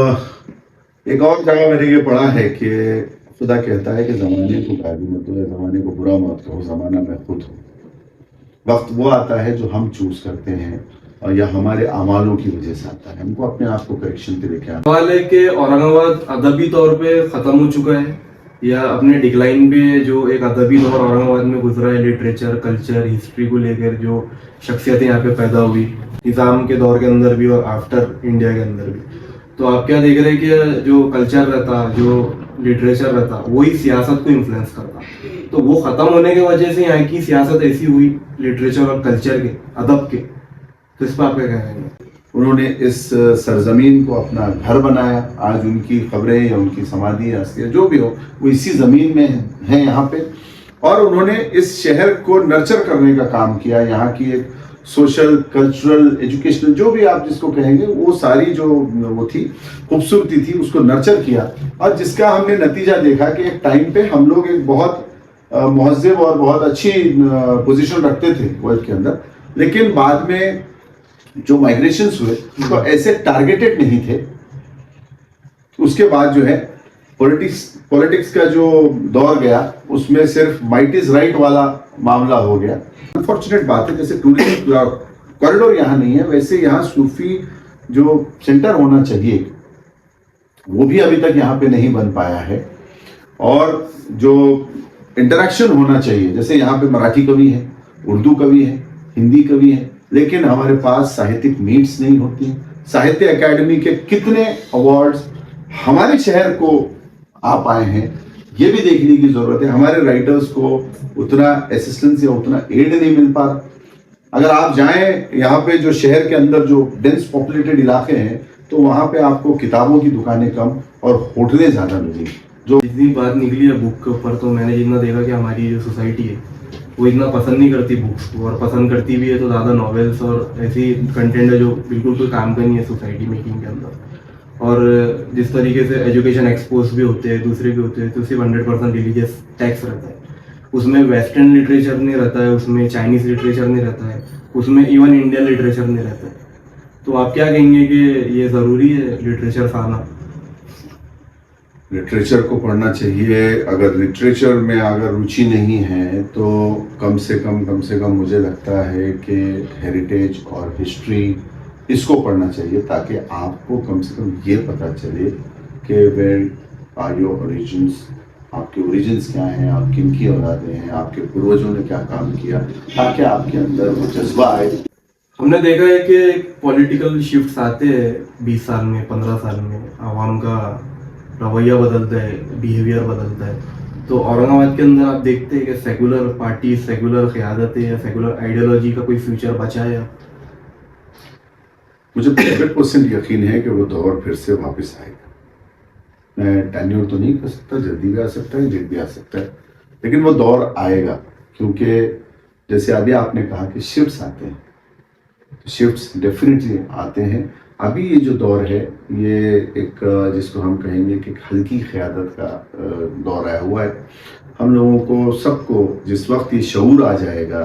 एक और जगह मैंने ये पढ़ा है कि खुदा कहता है कि ज़माने को गाली मत दो, ज़माने को बुरा मत कहो, ज़माना मैं खुद हूँ। वक्त वो आता है जो हम चूज करते हैं, और या हमारे अमालों की वजह से आता है। हमको अपने आप को करेक्शन पे लेके आना। सवाल है कि औरंगाबाद अदबी तौर पे खत्म हो चुका है या अपने डिक्लाइन पे, जो एक अदबी दौर औरंगाबाद में गुजरा है, लिटरेचर, कल्चर, हिस्ट्री को लेकर जो शख्सियतें यहाँ पे पैदा हुई निज़ाम के दौर के अंदर भी और आफ्टर इंडिया के अंदर भी, तो आप क्या देख रहे हैं कि जो कल्चर रहता, जो लिटरेचर रहता, वही सियासत को इन्फ्लुएंस करता, तो वो खत्म होने की वजह से यहाँ की सियासत ऐसी हुई लिटरेचर और कल्चर के, अदब के, तो इस पर आप क्या कहेंगे? उन्होंने इस सरजमीन को अपना घर बनाया। आज उनकी खबरें या उनकी समाधि या अस्थियां जो भी हो, वो इसी ज़मीन में हैं यहाँ पे, और उन्होंने इस शहर को नर्चर करने का काम किया। यहाँ की एक सोशल, कल्चरल, एजुकेशनल, जो भी आप जिसको कहेंगे, वो सारी जो वो थी खूबसूरती थी, उसको नर्चर किया, और जिसका हमने नतीजा देखा कि एक टाइम पे हम लोग एक बहुत महज़्ज़ब और बहुत अच्छी पोजीशन रखते थे वर्ल्ड के अंदर, लेकिन बाद में जो माइग्रेशंस हुए तो ऐसे टारगेटेड नहीं थे। उसके बाद जो है पॉलिटिक्स का जो दौर गया, उसमें सिर्फ माइट इज राइट वाला मामला हो गया। अनफॉर्चुनेट बात है, जैसे टूरिज्म कॉरिडोर यहाँ नहीं है, वैसे यहाँ सूफी जो सेंटर होना चाहिए वो भी अभी तक यहाँ पे नहीं बन पाया है। और जो इंटरेक्शन होना चाहिए, जैसे यहाँ पे मराठी कवि है, उर्दू कवि है, हिंदी कवि है, लेकिन हमारे पास साहित्यिक मीट्स नहीं होती। साहित्य अकादमी के कितने अवार्ड्स हमारे शहर को आ पाए हैं, ये भी देखने की जरूरत है। हमारे राइटर्स को उतना असिस्टेंस या उतना एड नहीं मिल पा रहा। अगर आप जाएं यहाँ पे जो शहर के अंदर जो डेंस पॉपुलेटेड इलाके हैं, तो वहाँ पे आपको किताबों की दुकानें कम और होटलें ज़्यादा मिलेंगी। जो जितनी बात निकली है बुक के ऊपर, तो मैंने जितना देखा कि हमारी जो सोसाइटी है वो इतना पसंद नहीं करती बुक्स को, और पसंद करती भी है तो ज़्यादा नॉवेल्स और ऐसी कंटेंट है जो बिल्कुल कोई काम का नहीं है सोसाइटी मेकिंग के अंदर। और जिस तरीके से एजुकेशन एक्सपोज भी होते हैं, दूसरे भी होते हैं, तो सिर्फ 100% रिलीजियस टैक्स रहता है, उसमें वेस्टर्न लिटरेचर नहीं रहता है, उसमें चाइनीज़ लिटरेचर नहीं रहता है, उसमें इवन इंडियन लिटरेचर नहीं रहता है। तो आप क्या कहेंगे कि ये ज़रूरी है लिटरेचर आना? लिटरेचर को पढ़ना चाहिए। अगर लिटरेचर में अगर रुचि नहीं है तो कम से कम मुझे लगता है कि हेरिटेज और हिस्ट्री इसको पढ़ना चाहिए, ताकि आपको कम से कम ये पता चले कि वेयर आर योर ओरिजिन्स, आपके ओरिजिन्स क्या हैं, आप किन की औलादे हैं, आपके पूर्वजों ने क्या काम किया, ताकि आपके अंदर वो जज्बा आए। हमने देखा है कि पॉलिटिकल शिफ्ट्स आते हैं 20 साल में, 15 साल में, आवाम का रवैया बदलता है, बिहेवियर बदलता है। तो औरंगाबाद के अंदर आप देखते हैं कि सेकुलर पार्टी, सेकुलर क़यादतें या सेकुलर आइडियोलॉजी का कोई फ्यूचर बचा है? मुझे 100% यकीन है कि वो दौर फिर से वापस आएगा। मैं टेन्योर तो नहीं कर सकता, जल्दी भी आ सकता है, लेट भी आ सकता है, लेकिन वो दौर आएगा। क्योंकि जैसे अभी आपने कहा कि शिफ्ट्स आते हैं, शिफ्ट्स डेफिनेटली आते हैं। अभी ये जो दौर है ये एक जिसको हम कहेंगे कि एक हल्की क़यादत का दौर आया हुआ है। हम लोगों को सबको जिस वक्त ये शऊर आ जाएगा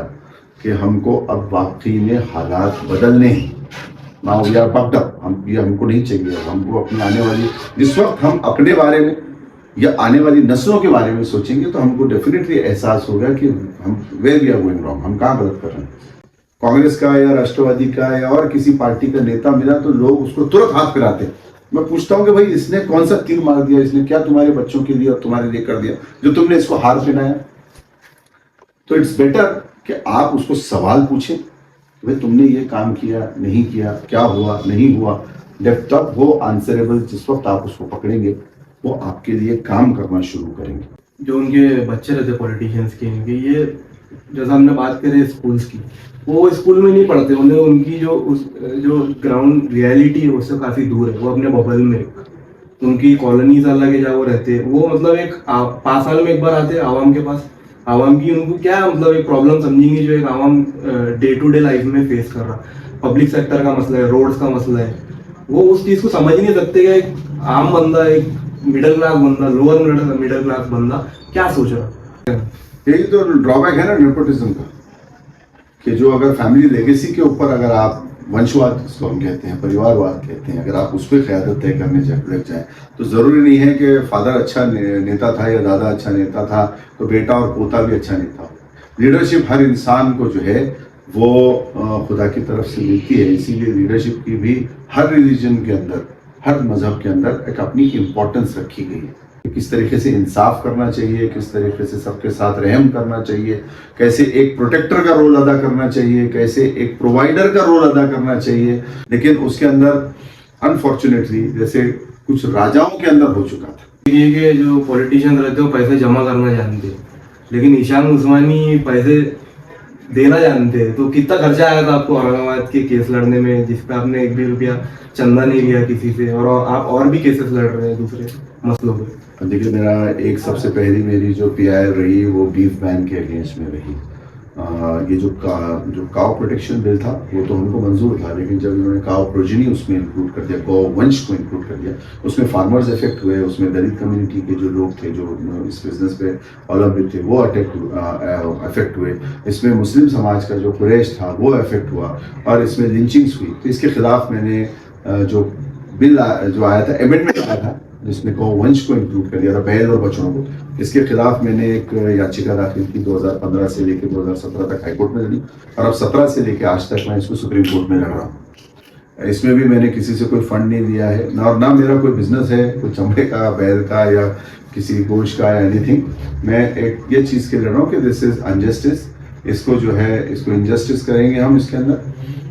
कि हमको अब वाकई में हालात बदलने हैं, नाउ वी आर पक्ड अप, हम ये हमको नहीं चाहिए, हमको अपनी आने वाली, जिस वक्त हम अपने बारे में या आने वाली नस्लों के बारे में सोचेंगे तो हमको डेफिनेटली एहसास होगा कि हम where we are going wrong, हम कहाँ गलत कर रहे हैं। कांग्रेस का या राष्ट्रवादी का या और किसी पार्टी का नेता मिला तो लोग उसको तुरंत हाथ फिराते हैं। मैं पूछता हूँ कि भाई इसने कौन सा तीर मार दिया, इसने क्या तुम्हारे बच्चों के लिए और तुम्हारे लिए कर दिया जो तुमने इसको हार पहनाया। तो इट्स बेटर कि आप उसको सवाल पूछें, भाई तुमने ये काम किया, नहीं किया, क्या हुआ, नहीं हुआ। तब वो आंसरेबल, जिस वक्त आप उसको पकड़ेंगे वो आपके लिए काम करना शुरू करेंगे। जो उनके बच्चे रहते पॉलिटिशियंस के, इनके ये जैसा हमने बात करें स्कूल्स की, वो स्कूल में नहीं पढ़ते, उन्हें उनकी जो ग्राउंड रियलिटी है उससे काफ़ी दूर है। वो अपने बबल में, उनकी कॉलोनीज अलग है जहाँ वो रहते हैं। वो मतलब एक 5 साल में एक बार आते हैं आवाम के पास, आवाम की उनको क्या मतलब एक प्रॉब्लम समझेंगे जो एक आवाम डे टू डे लाइफ में फेस कर रहा, पब्लिक सेक्टर का मसला है, रोड्स का मसला है। वो उस चीज़ को समझ ही नहीं सकते कि एक आम बंदा, एक मिडिल क्लास बंदा, लोअर मिडिल क्लास बंदा क्या सोच रहा है। यही तो ड्रॉबैक है ना नेपोटिज्म का, कि जो अगर फैमिली लेगेसी के ऊपर अगर आप वंशवाद जिसको हम कहते हैं, परिवारवाद कहते हैं, अगर आप उस पर क़यादत तय करने लग जाए तो ज़रूरी नहीं है कि फादर अच्छा नेता था या दादा अच्छा नेता था तो बेटा और पोता भी अच्छा नेता हो। लीडरशिप हर इंसान को जो है वो खुदा की तरफ से मिलती है, इसीलिए लीडरशिप की भी हर रिलीजन के अंदर, हर मजहब के अंदर एक अपनी इम्पोर्टेंस रखी गई है। किस तरीके से इंसाफ करना चाहिए, किस तरीके से सबके साथ रहम करना चाहिए, कैसे एक प्रोटेक्टर का रोल अदा करना चाहिए, कैसे एक प्रोवाइडर का रोल अदा करना चाहिए। लेकिन उसके अंदर अनफॉर्चुनेटली जैसे कुछ राजाओं के अंदर हो चुका था। ये कि जो पॉलिटिशियन रहते हैं वो पैसे जमा करना जानते हैं, लेकिन ईशान उस्मानी पैसे देना जानते हैं। तो कितना खर्चा आया था आपको औरंगाबाद के केस लड़ने में, जिस पे आपने 1 भी रुपया चंदा नहीं लिया किसी से, और आप और भी केसेस लड़ रहे हैं दूसरे मसलों पे। देखिए, मेरा एक सबसे पहली मेरी जो PIL रही वो बीफ बैन के अगेंस्ट में रही। ये जो काव प्रोटेक्शन बिल था वो तो हमको मंजूर था, लेकिन जब इन्होंने काव प्रोजिनी उसमें इंक्लूड कर दिया, गौ वंश को इंक्लूड कर दिया, उसमें फार्मर्स इफेक्ट हुए, उसमें दलित कम्युनिटी के जो लोग थे जो इस बिजनेस पे अवलंबित थे वो अफेक्ट हुए, इसमें मुस्लिम समाज का जो कुरैश था वो अफेक्ट हुआ, और इसमें लिंचिंग्स हुई। तो इसके खिलाफ मैंने जो बिल जो आया था, अमेंडमेंट आया था जिसमें गौ वंश को इंक्लूड कर दिया था, बैल और बछड़ों को, इसके खिलाफ मैंने एक याचिका दाखिल की 2015 से लेकर 2017 तक हाईकोर्ट में लड़ी, और अब 17 से लेकर आज तक मैं इसको सुप्रीम कोर्ट में लड़ रहा हूँ। इसमें भी मैंने किसी से कोई फंड नहीं लिया है, ना मेरा कोई बिजनेस है कोई चमड़े का, बैल का या किसी गोश्त का या एनीथिंग। मैं एक ये चीज़ के लड़ रहा हूँ कि दिस इज अनजस्टिस, इसको जो है इसको इनजस्टिस करेंगे हम इसके अंदर,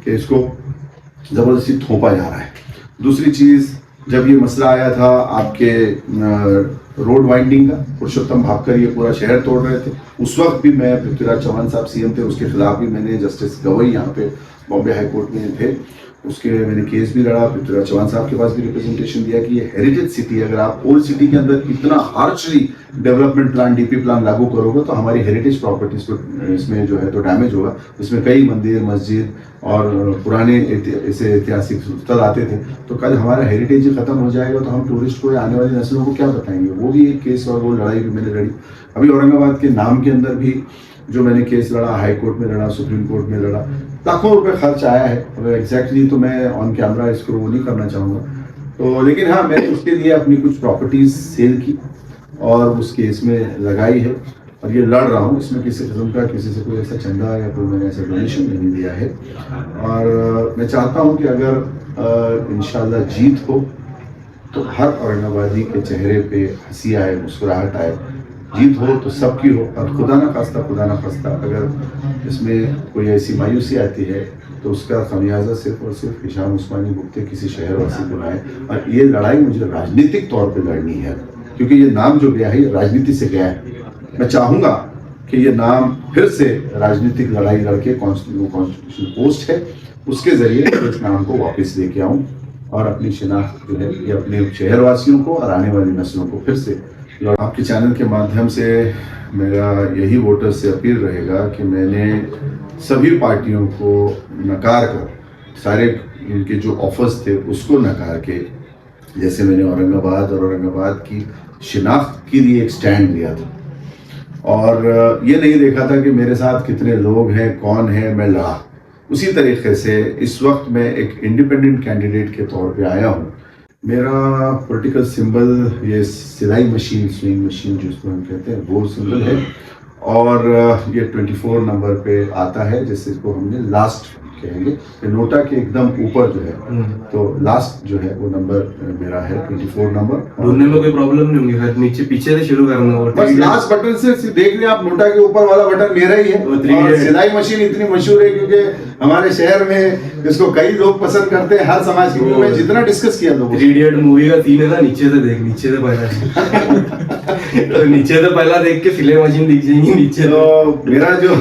कि इसको ज़बरदस्ती थोपा जा रहा है। दूसरी चीज़, जब ये मसला आया था आपके रोड वाइंडिंग का, पुरुषोत्तम भापकर ये पूरा शहर तोड़ रहे थे, उस वक्त भी मैं, पृथ्वीराज चौहान साहब CM थे, उसके खिलाफ भी मैंने, जस्टिस गवई यहाँ पे बॉम्बे हाई कोर्ट में थे, उसके मैंने केस भी लड़ा, पृथ्वीराज चौहान साहब के पास भी रिप्रेजेंटेशन दिया कि ये हेरिटेज सिटी, अगर आप ओल्ड सिटी के अंदर इतना harshly development plan, DP plan लागू करोगे तो हमारी हेरिटेज प्रॉपर्टीज को इसमें जो है तो डैमेज होगा। इसमें कई मंदिर, मस्जिद और पुराने ऐसे ऐतिहासिक स्थल आते थे, तो कल हमारा हेरिटेज ही खत्म हो जाएगा तो हम टूरिस्ट को या आने वाली नस्लों को क्या बताएंगे। वो भी एक केस और वो लड़ाई भी मैंने लड़ी। अभी औरंगाबाद के नाम के अंदर भी जो मैंने केस लड़ा, हाई कोर्ट में लड़ा, सुप्रीम कोर्ट में लड़ा, लाखों रुपए खर्च आया है। अगर एग्जैक्टली तो मैं ऑन कैमरा इसको वो नहीं करना चाहूँगा, तो लेकिन हाँ, मैंने उसके लिए अपनी कुछ प्रॉपर्टीज सेल की और उस केस में लगाई है, और ये लड़ रहा हूँ। इसमें किसी किस्म का किसी से कोई ऐसा चंदा या कोई मैंने ऐसा डोनेशन नहीं दिया है, और मैं चाहता हूँ कि अगर इंशाल्लाह जीत हो तो हर औरंगाबादी के चेहरे पे हंसी आए, मुस्कुराहट आए। जीत हो तो सबकी हो, और खुदा ना खास्ता अगर इसमें कोई ऐसी मायूसी आती है तो उसका खमियाजा सिर्फ और सिर्फ ईशान उस्मानी भुगते किसी शहरवासी को लाए। और ये लड़ाई मुझे राजनीतिक तौर पे लड़नी है, क्योंकि ये नाम जो गया है ये राजनीति से गया है। मैं चाहूँगा कि ये नाम फिर से राजनीतिक लड़ाई लड़के कॉन्स्टिट्यूशन पोस्ट है उसके जरिए इस नाम को वापस लेके आऊँ, और अपनी शिनाख्त जो है ये अपने शहरवासियों को और आने वाली नस्लों को फिर से आपके चैनल के माध्यम से मेरा यही वोटर्स से अपील रहेगा कि मैंने सभी पार्टियों को नकार कर सारे इनके जो ऑफर्स थे उसको नकार के, जैसे मैंने औरंगाबाद की शिनाख्त के लिए एक स्टैंड लिया था और ये नहीं देखा था कि मेरे साथ कितने लोग हैं, कौन है, मैं लड़ा। उसी तरीके से इस वक्त मैं एक इंडिपेंडेंट कैंडिडेट के तौर पे आया हूँ। मेरा पॉलिटिकल सिंबल ये सिलाई मशीन, स्विंग मशीन जिसको हम कहते हैं, वो सिंबल है और ये 24 नंबर पे आता है, जिसको हमने लास्ट कहेंगे। नोटा के एकदम ऊपर जो है तो लास्ट जो है वो नंबर मेरा है 24 नंबर। ढूंढने में कोई प्रॉब्लम नहीं होगी, हर नीचे पीछे से शुरू करना होगा। बस लास्ट बटन से देख लें आप, नोटा के ऊपर वाला बटन मेरा ही है। और सिलाई मशीन इतनी मशहूर है क्योंकि हमारे शहर में इसको कई लोग पसंद करते हैं, हर समाज के में जितना डिस्कस किया लोगों। 3 इडियट मूवी का सीन है ना, नीचे से देख, नीचे से पहला तो नीचे से पहला देख के सिलाई मशीन दिख जाएगी नीचे। तो मेरा जो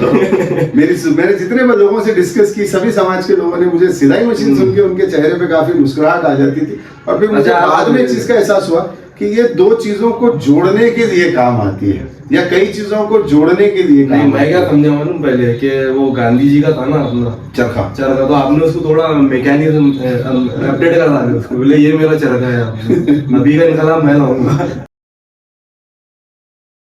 मैंने जितने लोगों से डिस्कस की, सभी समाज के लोगों ने मुझे सिलाई मशीन सुन के उनके चेहरे पे काफी मुस्कुराहट आ जाती थी। और फिर मुझे बाद में इस चीज का एहसास हुआ कि ये दो चीजों को जोड़ने के लिए काम आती है, या कई चीजों को जोड़ने के लिए काम। नहीं, मैं क्या समझा मालूम पहले कि वो गांधी जी का था ना अपना चरखा, तो आपने उसको थोड़ा मैकेनिज्म अपडेट करा उसको, बोले ये मेरा चरखा है, अभी का इनकलाब मैं लाऊंगा।